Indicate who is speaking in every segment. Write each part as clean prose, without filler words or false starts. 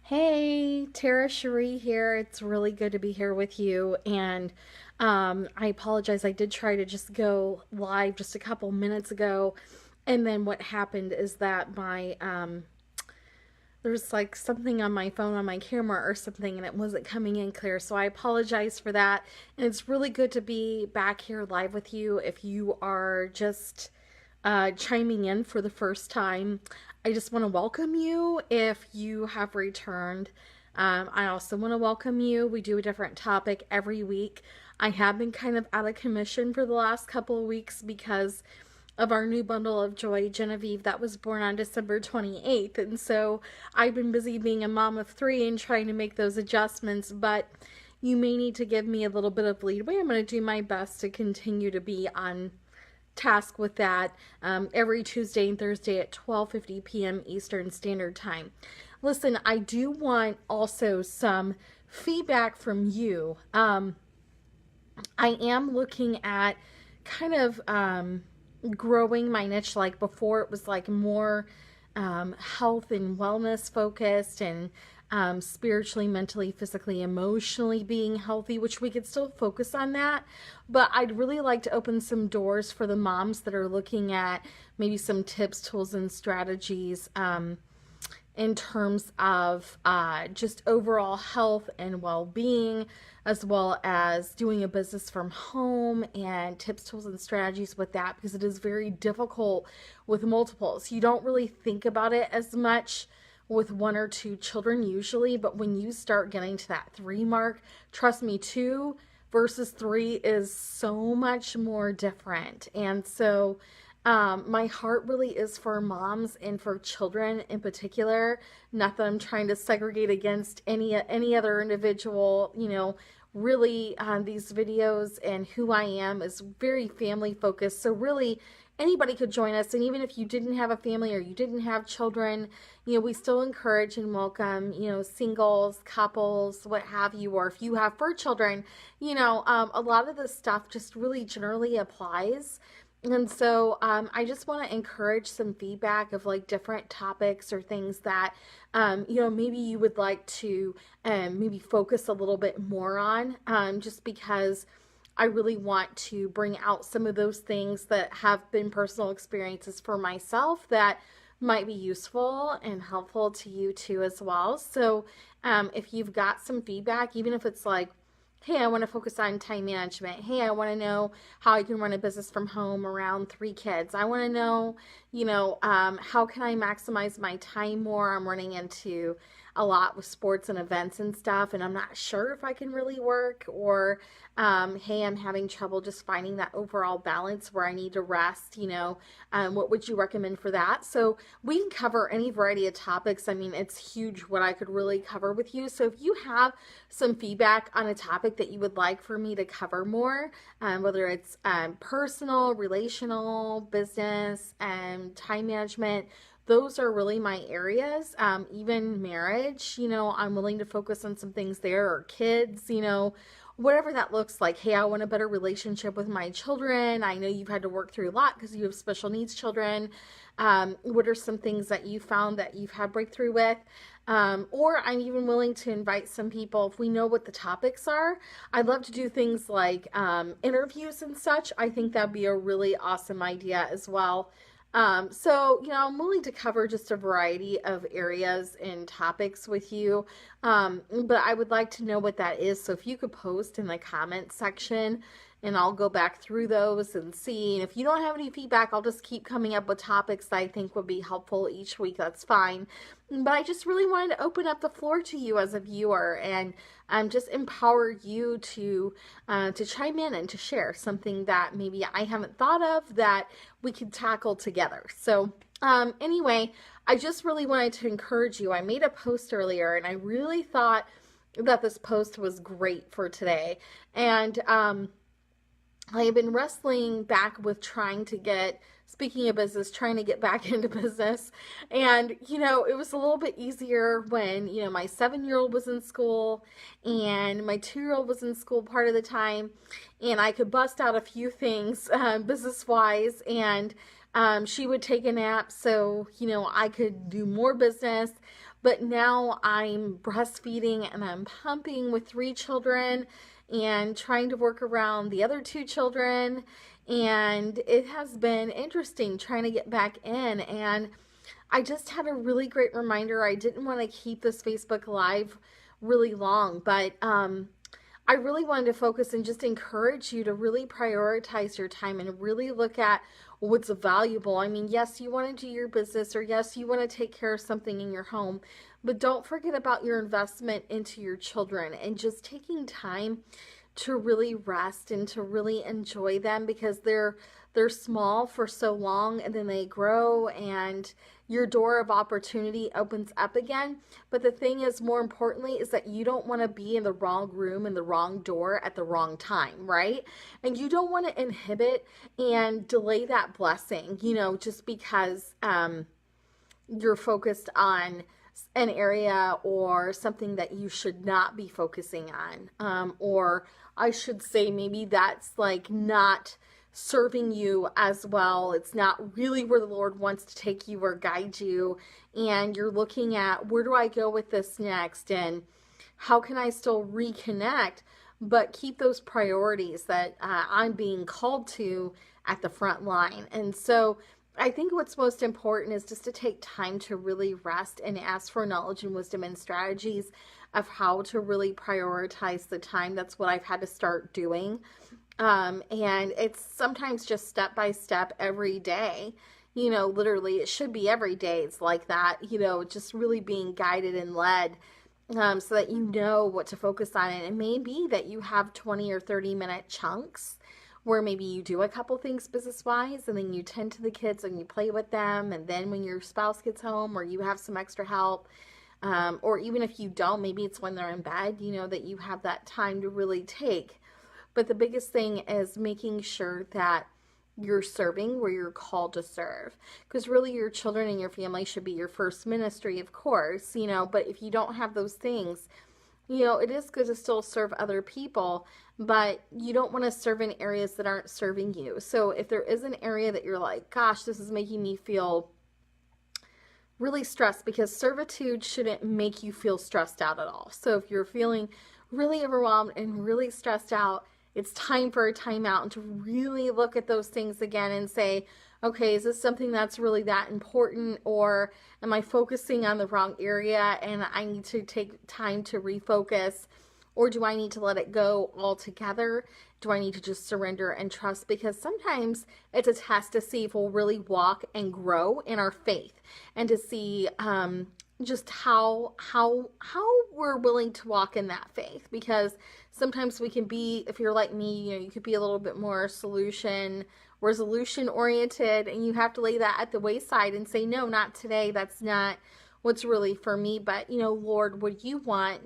Speaker 1: Hey, Tara Cherie here. It's really good to be here with you. And I apologize. I did try to just go live just a couple minutes ago. And then what happened is that there's like something on my phone on my camera or something and it wasn't coming in clear. So I apologize for that. And it's really good to be back here live with you. If you are just chiming in for the first time, I just want to welcome you if you have returned. I also want to welcome you. We do a different topic every week. I have been kind of out of commission for the last couple of weeks because of our new bundle of joy, Genevieve, that was born on December 28th. And so I've been busy being a mom of three and trying to make those adjustments, but you may need to give me a little bit of leeway. I'm going to do my best to continue to be on task with that every Tuesday and Thursday at 12:50 p.m. Eastern Standard Time. Listen, I do want also some feedback from you. I am looking at kind of growing my niche. Like before, it was like more health and wellness focused and spiritually, mentally, physically, emotionally being healthy, which we could still focus on that. But I'd really like to open some doors for the moms that are looking at maybe some tips, tools, and strategies in terms of just overall health and well-being, as well as doing a business from home and tips, tools, and strategies with that, because it is very difficult with multiples. You don't really think about it as much with one or two children usually, but when you start getting to that three mark, trust me, two versus three is so much more different. And so my heart really is for moms and for children in particular. Not that I'm trying to segregate against any other individual. Really, these videos and who I am is very family focused. So really, anybody could join us. And even if you didn't have a family or you didn't have children, we still encourage and welcome, singles, couples, what have you, or if you have fur children, a lot of this stuff just really generally applies. And so I just want to encourage some feedback of like different topics or things that, maybe you would like to maybe focus a little bit more on, just because I really want to bring out some of those things that have been personal experiences for myself that might be useful and helpful to you too as well. So if you've got some feedback, even if it's like, hey, I want to focus on time management. Hey, I want to know how I can run a business from home around three kids. I want to know, how can I maximize my time more? I'm running into a lot with sports and events and stuff, and I'm not sure if I can really work. Or, hey, I'm having trouble just finding that overall balance where I need to rest. What would you recommend for that? So we can cover any variety of topics. I mean, it's huge what I could really cover with you. So if you have some feedback on a topic that you would like for me to cover more, whether it's personal, relational, business, and time management, those are really my areas. Even marriage, I'm willing to focus on some things there, or kids, whatever that looks like. Hey, I want a better relationship with my children. I know you've had to work through a lot because you have special needs children. What are some things that you found that you've had breakthrough with? Or I'm even willing to invite some people if we know what the topics are. I'd love to do things like interviews and such. I think that'd be a really awesome idea as well. I'm willing to cover just a variety of areas and topics with you. But I would like to know what that is. So if you could post in the comment section, and I'll go back through those and see. And if you don't have any feedback, I'll just keep coming up with topics that I think would be helpful each week. That's fine. But I just really wanted to open up the floor to you as a viewer and just empower you to chime in and to share something that maybe I haven't thought of that we could tackle together. So anyway, I just really wanted to encourage you. I made a post earlier and I really thought that this post was great for today. And I have been wrestling back with speaking of business, trying to get back into business. And, it was a little bit easier when, my 7-year-old was in school and my 2-year-old was in school part of the time. And I could bust out a few things business-wise. And She would take a nap so, I could do more business. But now I'm breastfeeding and I'm pumping with 3 children and trying to work around the other 2 children. And it has been interesting trying to get back in. And I just had a really great reminder. I didn't want to keep this Facebook Live really long, but I really wanted to focus and just encourage you to really prioritize your time and really look at what's valuable. I mean, yes, you want to do your business, or yes, you want to take care of something in your home, but don't forget about your investment into your children and just taking time to really rest and to really enjoy them, because they're small for so long and then they grow and your door of opportunity opens up again. But the thing is, more importantly, is that you don't want to be in the wrong room in the wrong door at the wrong time, right? And you don't want to inhibit and delay that blessing, just because you're focused on an area or something that you should not be focusing on. Or I should say, maybe that's like not serving you as well. It's not really where the Lord wants to take you or guide you. And you're looking at, where do I go with this next? And how can I still reconnect, but keep those priorities that I'm being called to at the front line? And so I think what's most important is just to take time to really rest and ask for knowledge and wisdom and strategies of how to really prioritize the time. That's what I've had to start doing. And it's sometimes just step by step every day. Literally, it should be every day. It's like that, just really being guided and led, so that you know what to focus on. And it may be that you have 20 or 30-minute chunks where maybe you do a couple things business-wise, and then you tend to the kids and you play with them. And then when your spouse gets home or you have some extra help, or even if you don't, maybe it's when they're in bed, that you have that time to really take. But the biggest thing is making sure that you're serving where you're called to serve. Because really, your children and your family should be your first ministry, of course, but if you don't have those things, it is good to still serve other people, but you don't want to serve in areas that aren't serving you. So if there is an area that you're like, gosh, this is making me feel really stressed, because servitude shouldn't make you feel stressed out at all. So if you're feeling really overwhelmed and really stressed out, it's time for a timeout and to really look at those things again and say, okay, is this something that's really that important, or am I focusing on the wrong area and I need to take time to refocus? Or do I need to let it go altogether? Do I need to just surrender and trust? Because sometimes it's a test to see if we'll really walk and grow in our faith, and to see just how we're willing to walk in that faith. Because sometimes we can be, if you're like me, you could be a little bit more resolution oriented, and you have to lay that at the wayside and say, no, not today. That's not what's really for me. But Lord, what do you want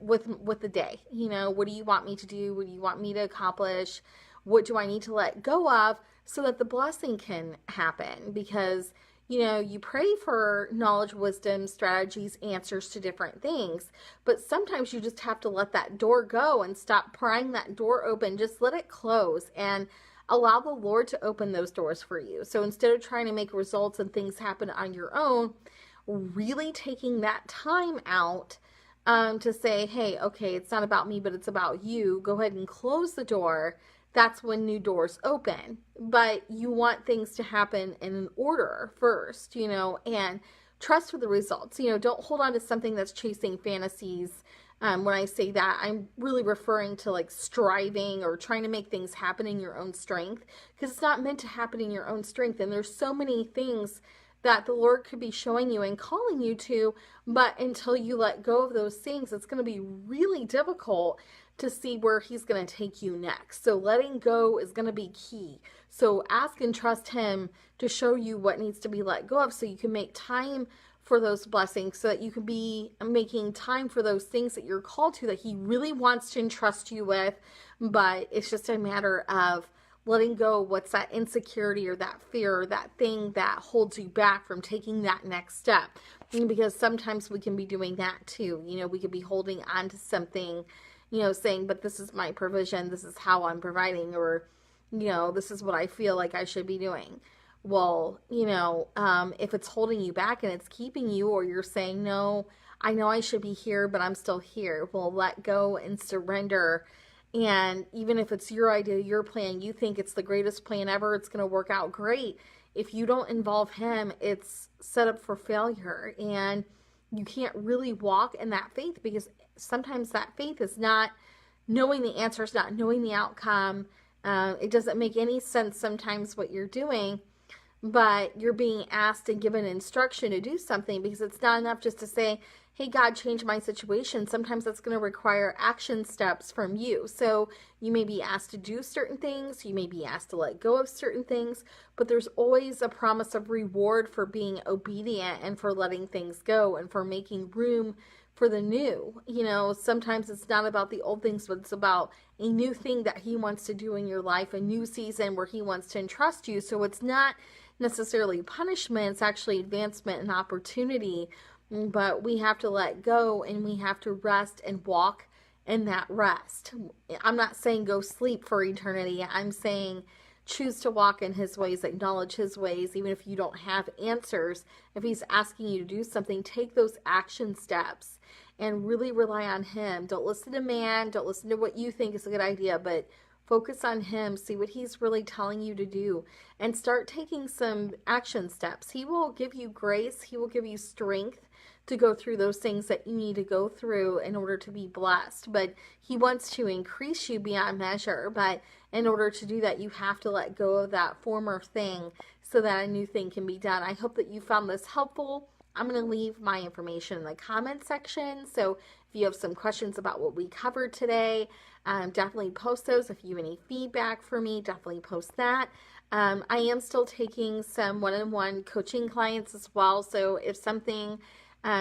Speaker 1: with the day? What do you want me to do? What do you want me to accomplish? What do I need to let go of so that the blessing can happen? Because you pray for knowledge, wisdom, strategies, answers to different things, but sometimes you just have to let that door go and stop prying that door open. Just let it close and allow the Lord to open those doors for you. So instead of trying to make results and things happen on your own, really taking that time out to say, hey, okay, it's not about me, but it's about you. Go ahead and close the door. That's when new doors open. But you want things to happen in an order first, and trust for the results. Don't hold on to something that's chasing fantasies. When I say that, I'm really referring to like striving or trying to make things happen in your own strength, because it's not meant to happen in your own strength. And there's so many things that the Lord could be showing you and calling you to, but until you let go of those things, it's going to be really difficult to see where He's going to take you next. So letting go is going to be key. So ask and trust Him to show you what needs to be let go of, so you can make time for those blessings, so that you can be making time for those things that you're called to, that He really wants to entrust you with. But it's just a matter of letting go what's that insecurity or that fear or that thing that holds you back from taking that next step. Because sometimes we can be doing that too. We could be holding on to something, saying, but this is my provision, this is how I'm providing, or, this is what I feel like I should be doing. well, if it's holding you back and it's keeping you, or you're saying, no, I know I should be here, but I'm still here. Well, let go and surrender. And even if it's your idea, your plan, you think it's the greatest plan ever, it's going to work out great. If you don't involve him, it's set up for failure. And you can't really walk in that faith, because sometimes that faith is not knowing the answers, not knowing the outcome. It doesn't make any sense sometimes what you're doing, but you're being asked and given instruction to do something, because it's not enough just to say, hey, God, change my situation. Sometimes that's going to require action steps from you. So you may be asked to do certain things. You may be asked to let go of certain things, but there's always a promise of reward for being obedient and for letting things go and for making room for the new. Sometimes it's not about the old things, but it's about a new thing that he wants to do in your life, a new season where he wants to entrust you. So it's not necessarily punishment, it's actually advancement and opportunity. But we have to let go, and we have to rest and walk in that rest. I'm not saying go sleep for eternity. I'm saying choose to walk in his ways, acknowledge his ways, even if you don't have answers. If he's asking you to do something, take those action steps and really rely on him. Don't listen to man. Don't listen to what you think is a good idea, but focus on him. See what he's really telling you to do and start taking some action steps. He will give you grace. He will give you strength to go through those things that you need to go through in order to be blessed. But he wants to increase you beyond measure. But in order to do that, you have to let go of that former thing so that a new thing can be done. I hope that you found this helpful. I'm going to leave my information in the comment section. So if you have some questions about what we covered today, definitely post those. If you have any feedback for me, definitely post that. I am still taking some one-on-one coaching clients as well. So if something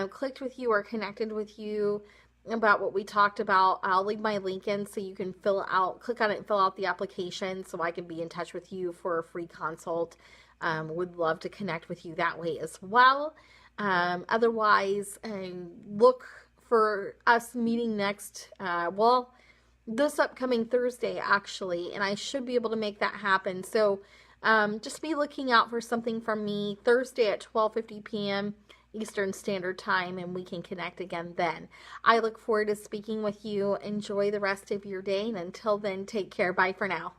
Speaker 1: clicked with you or connected with you about what we talked about, I'll leave my link in so you can click on it and fill out the application so I can be in touch with you for a free consult. Would love to connect with you that way as well. Otherwise, look for us meeting next, this upcoming Thursday actually, and I should be able to make that happen. So just be looking out for something from me Thursday at 12:50 p.m. Eastern Standard Time, and we can connect again then. I look forward to speaking with you. Enjoy the rest of your day, and until then, take care. Bye for now.